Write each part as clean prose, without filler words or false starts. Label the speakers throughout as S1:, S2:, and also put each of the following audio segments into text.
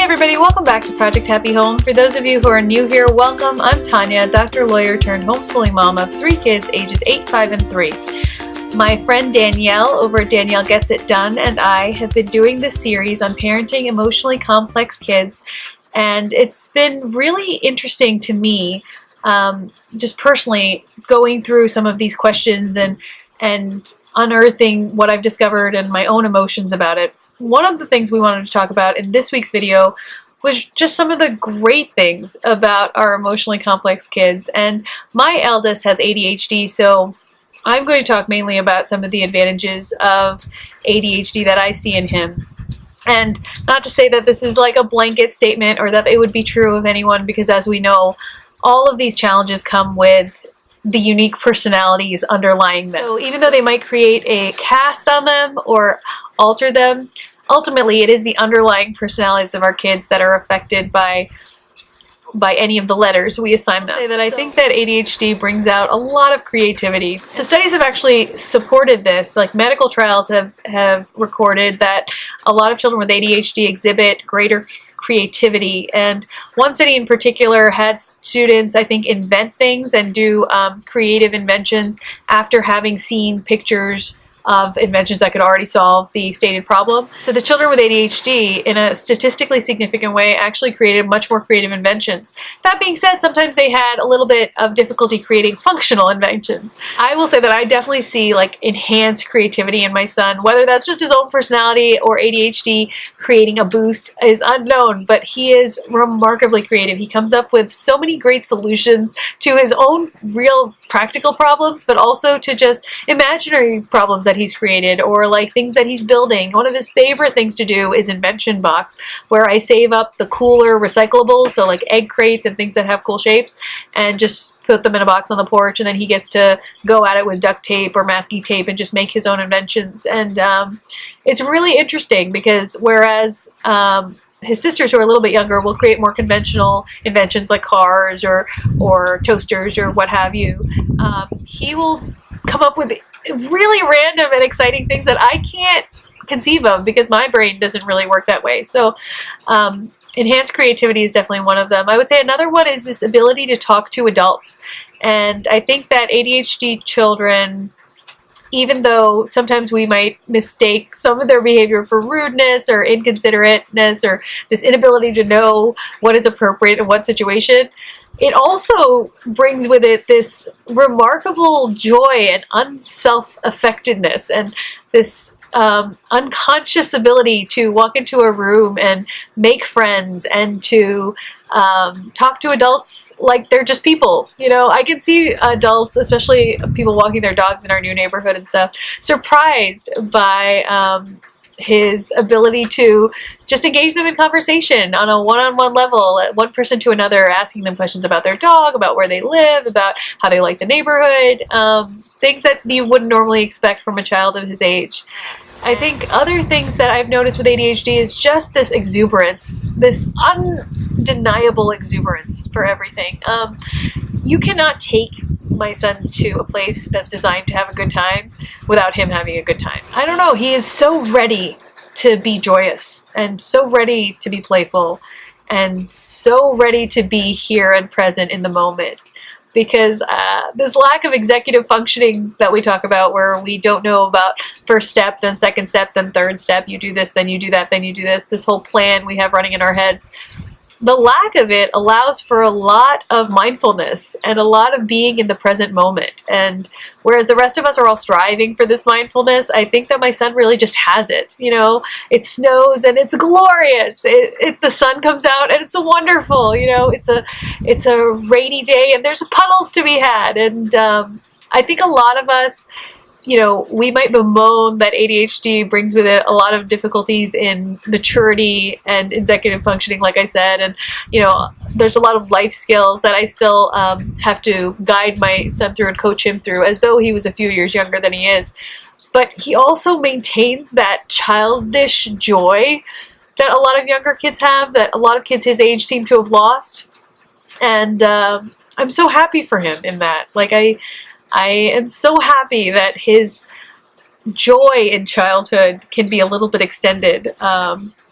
S1: everybody, welcome back to Project Happy Home. For those of you who are new here, welcome. I'm Tanya, doctor, lawyer turned homeschooling mom of 3 kids ages 8, 5, and 3. My friend Danielle over at Danielle Gets It Done and I have been doing this series on parenting emotionally complex kids, and it's been really interesting to me, just personally going through some of these questions and unearthing what I've discovered and my own emotions about it. One of the things we wanted to talk about in this week's video was just some of the great things about our emotionally complex kids. And my eldest has ADHD, so I'm going to talk mainly about some of the advantages of ADHD that I see in him. And not to say that this is like a blanket statement or that it would be true of anyone, because as we know, all of these challenges come with the unique personalities underlying them. So even though they might create a cast on them or alter them, ultimately it is the underlying personalities of our kids that are affected by any of the letters we assign them. I'll say that I think that ADHD brings out a lot of creativity. So studies have actually supported this. Like medical trials have recorded that a lot of children with ADHD exhibit greater creativity, and one study in particular had students, I think, invent things and do creative inventions after having seen pictures of inventions that could already solve the stated problem. So the children with ADHD, in a statistically significant way, actually created much more creative inventions. That being said, sometimes they had a little bit of difficulty creating functional inventions. I will say that I definitely see like enhanced creativity in my son. Whether that's just his own personality or ADHD creating a boost is unknown, but he is remarkably creative. He comes up with so many great solutions to his own real practical problems, but also to just imaginary problems that he's created, or like things that he's building. One of his favorite things to do is invention box, where I save up the cooler recyclables, so like egg crates and things that have cool shapes, and just put them in a box on the porch, and then he gets to go at it with duct tape or masking tape and just make his own inventions. And it's really interesting because whereas his sisters, who are a little bit younger, will create more conventional inventions like cars or toasters or what have you, he will come up with really random and exciting things that I can't conceive of because my brain doesn't really work that way. So enhanced creativity is definitely one of them. I would say another one is this ability to talk to adults. And I think that ADHD children, even though sometimes we might mistake some of their behavior for rudeness or inconsiderateness or this inability to know what is appropriate in what situation, it also brings with it this remarkable joy and unself-affectedness and this unconscious ability to walk into a room and make friends and to talk to adults like they're just people. You know, I can see adults, especially people walking their dogs in our new neighborhood and stuff, surprised by his ability to just engage them in conversation on a one-on-one level, one person to another, asking them questions about their dog, about where they live, about how they like the neighborhood, things that you wouldn't normally expect from a child of his age. I think other things that I've noticed with ADHD is just this exuberance, this undeniable exuberance for everything. You cannot take my son to a place that's designed to have a good time without him having a good time. I don't know, he is so ready to be joyous and so ready to be playful and so ready to be here and present in the moment. Because this lack of executive functioning that we talk about, where we don't know about first step, then second step, then third step, you do this, then you do that, then you do this whole plan we have running in our heads, the lack of it allows for a lot of mindfulness and a lot of being in the present moment. And whereas the rest of us are all striving for this mindfulness, I think that my son really just has it. You know, it snows and it's glorious. The sun comes out and it's wonderful. You know, it's a rainy day and there's puddles to be had. And I think a lot of us, you know, we might bemoan that ADHD brings with it a lot of difficulties in maturity and executive functioning, like I said. And, you know, there's a lot of life skills that I still have to guide my son through and coach him through, as though he was a few years younger than he is. But he also maintains that childish joy that a lot of younger kids have, that a lot of kids his age seem to have lost. And I'm so happy for him in that. Like, I am so happy that his joy in childhood can be a little bit extended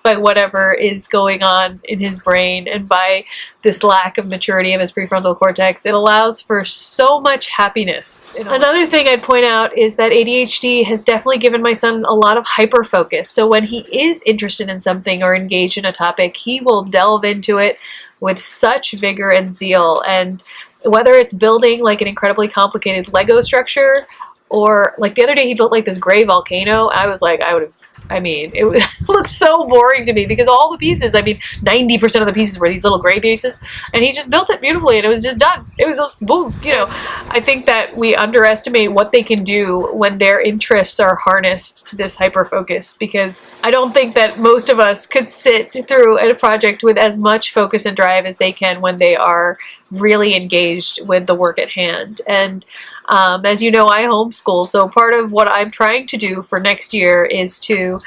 S1: by whatever is going on in his brain and by this lack of maturity of his prefrontal cortex. It allows for so much happiness. Another thing I'd point out is that ADHD has definitely given my son a lot of hyper focus. So when he is interested in something or engaged in a topic, he will delve into it with such vigor and zeal. And whether it's building like an incredibly complicated Lego structure, or like the other day he built like this gray volcano, I was like, it looked so boring to me because all the pieces, 90% of the pieces were these little gray pieces, and he just built it beautifully and it was just done. It was just boom, I think that we underestimate what they can do when their interests are harnessed to this hyper focus, because I don't think that most of us could sit through a project with as much focus and drive as they can when they are really engaged with the work at hand. And as you know, I homeschool, so part of what I'm trying to do for next year is to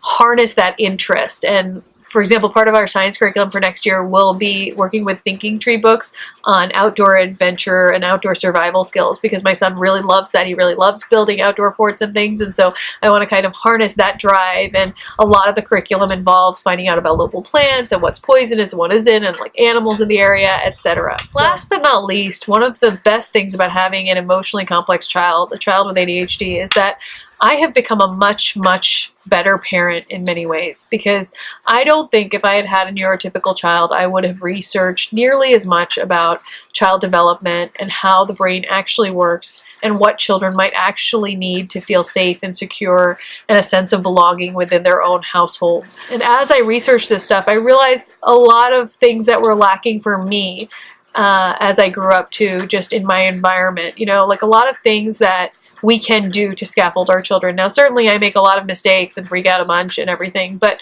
S1: harness that interest. And for example, part of our science curriculum for next year will be working with thinking tree books on outdoor adventure and outdoor survival skills, because my son really loves that. He really loves building outdoor forts and things, and so I want to kind of harness that drive. And a lot of the curriculum involves finding out about local plants and what's poisonous and what isn't, and like animals in the area, etc. Last but not least, one of the best things about having an emotionally complex child, a child with ADHD, is that I have become a much, much better parent in many ways, because I don't think if I had had a neurotypical child, I would have researched nearly as much about child development and how the brain actually works and what children might actually need to feel safe and secure and a sense of belonging within their own household. And as I researched this stuff, I realized a lot of things that were lacking for me as I grew up too, just in my environment, like a lot of things that we can do to scaffold our children. Now, certainly I make a lot of mistakes and freak out a bunch and everything, but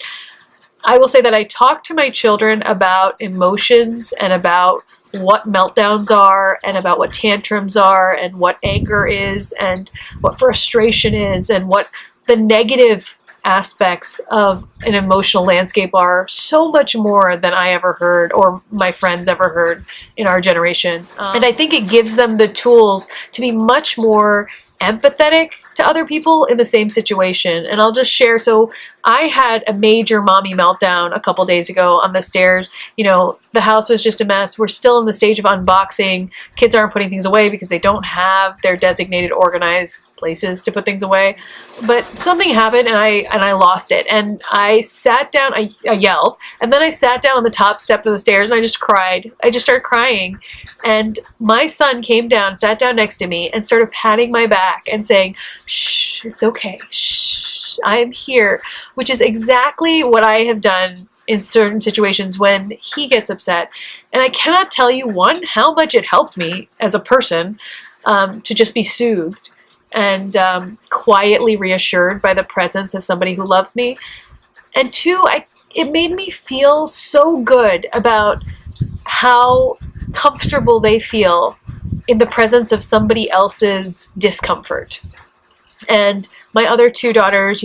S1: I will say that I talk to my children about emotions and about what meltdowns are and about what tantrums are and what anger is and what frustration is and what the negative aspects of an emotional landscape are, so much more than I ever heard or my friends ever heard in our generation. And I think it gives them the tools to be much more empathetic to other people in the same situation. And I'll just share, so I had a major mommy meltdown a couple days ago on the stairs. The house was just a mess. We're still in the stage of unboxing. Kids aren't putting things away because they don't have their designated organized places to put things away. But something happened and I lost it. And I sat down, I yelled, and then I sat down on the top step of the stairs and I just cried. I just started crying. And my son came down, sat down next to me and started patting my back and saying, "Shh, it's okay. Shh, I'm here," which is exactly what I have done in certain situations when he gets upset. And I cannot tell you, one, how much it helped me as a person to just be soothed and quietly reassured by the presence of somebody who loves me. And two, it made me feel so good about how comfortable they feel in the presence of somebody else's discomfort. And my other two daughters,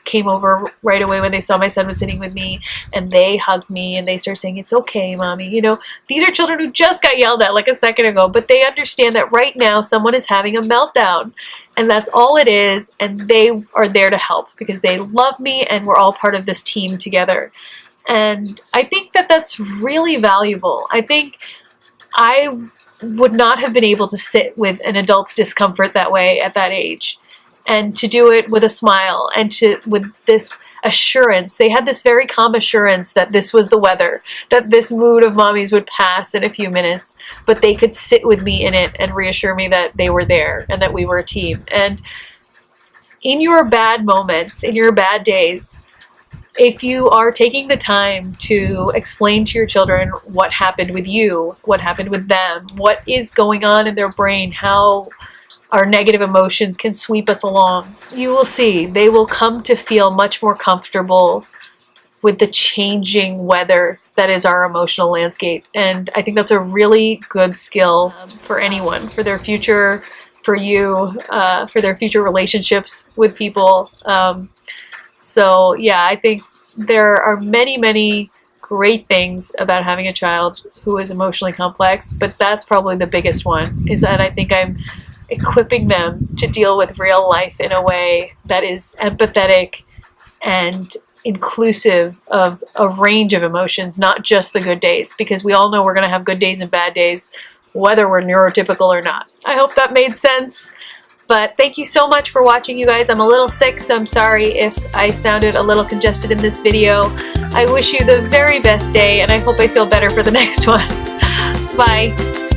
S1: came over right away when they saw my son was sitting with me, and they hugged me and they started saying, "It's okay, mommy." These are children who just got yelled at like a second ago, but they understand that right now someone is having a meltdown, and that's all it is. And they are there to help because they love me and we're all part of this team together. And I think that that's really valuable. I think I would not have been able to sit with an adult's discomfort that way at that age. And to do it with a smile and with this assurance. They had this very calm assurance that this was the weather, that this mood of mommies would pass in a few minutes, but they could sit with me in it and reassure me that they were there and that we were a team. And in your bad moments, in your bad days, if you are taking the time to explain to your children what happened with you, what happened with them, what is going on in their brain, how our negative emotions can sweep us along, you will see they will come to feel much more comfortable with the changing weather that is our emotional landscape. And I think that's a really good skill for anyone, for their future, for you, for their future relationships with people. So yeah, I think there are many, many great things about having a child who is emotionally complex, but that's probably the biggest one, is that I think I'm equipping them to deal with real life in a way that is empathetic and inclusive of a range of emotions, not just the good days, because we all know we're going to have good days and bad days, whether we're neurotypical or not. I hope that made sense. But thank you so much for watching, you guys. I'm a little sick, so I'm sorry if I sounded a little congested in this video. I wish you the very best day, and I hope I feel better for the next one. Bye.